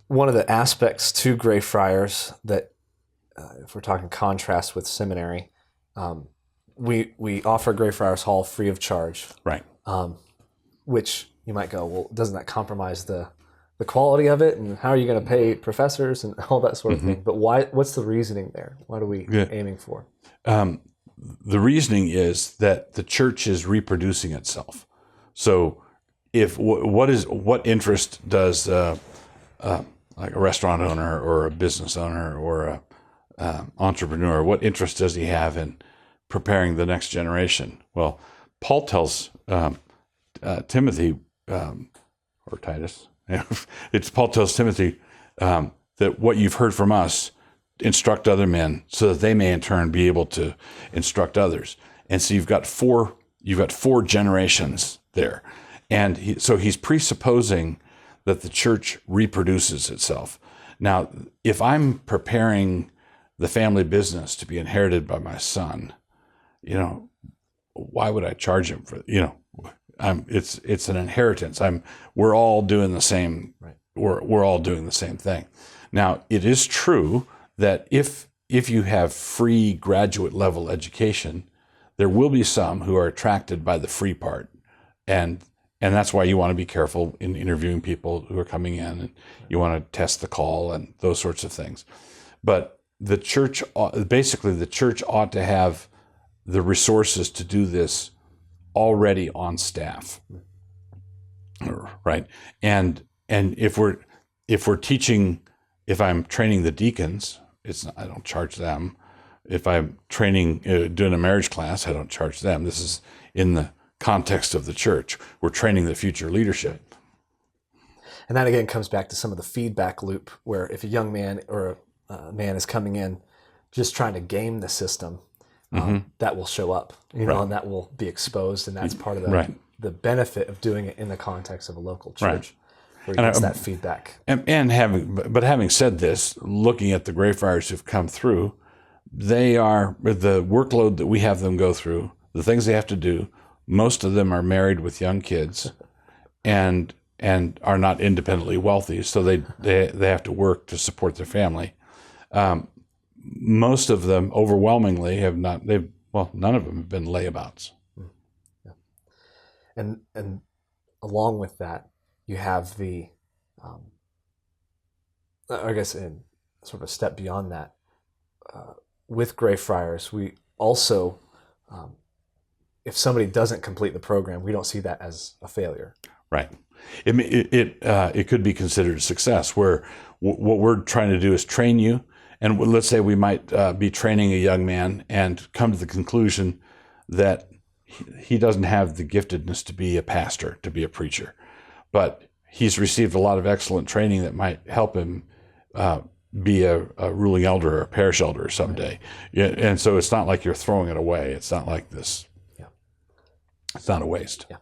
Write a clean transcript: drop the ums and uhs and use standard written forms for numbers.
one of the aspects to Greyfriars that, if we're talking contrast with seminary, we offer Greyfriars Hall free of charge. Right. Which you might go, well, doesn't that compromise the quality of it? And how are you going to pay professors and all that sort of thing? But why? What's the reasoning there? What are we aiming for? The reasoning is that the church is reproducing itself. So, if what interest does like a restaurant owner or a business owner or a entrepreneur, what interest does he have in preparing the next generation? Well, Paul tells Timothy or Titus. Paul tells Timothy that what you've heard from us, instruct other men so that they may in turn be able to instruct others. And so you've got four generations there. And so he's presupposing that the church reproduces itself. Now, if I'm preparing the family business to be inherited by my son, why would I charge him for, it's an inheritance. We're all doing the same. Right. We're all doing the same thing. Now, it is true that if you have free graduate level education, there will be some who are attracted by the free part, and that's why you want to be careful in interviewing people who are coming in, and you want to test the call and those sorts of things. But the church ought to have the resources to do this already on staff, right? And if we're teaching, if I'm training the deacons, I don't charge them. If I'm training, doing a marriage class, I don't charge them. This is in the context of the church. We're training the future leadership. And that again comes back to some of the feedback loop, where if a young man or a man is coming in just trying to game the system, that will show up, and that will be exposed, and that's part of the benefit of doing it in the context of a local church, where he gets that feedback. And having said this, looking at the Greyfriars who've come through, they are, the workload that we have them go through, the things they have to do, most of them are married with young kids, and are not independently wealthy, so they have to work to support their family. Most of them, overwhelmingly, have not. None of them have been layabouts. Yeah. And along with that, you have the, I guess, in sort of a step beyond that, with Greyfriars, we also, if somebody doesn't complete the program, we don't see that as a failure. Right. It could be considered a success, where what we're trying to do is train you. And let's say we might be training a young man and come to the conclusion that he doesn't have the giftedness to be a pastor, to be a preacher, but he's received a lot of excellent training that might help him be a ruling elder or a parish elder someday. Right. And so it's not like you're throwing it away. It's not like this. Yeah. It's not a waste. Yeah.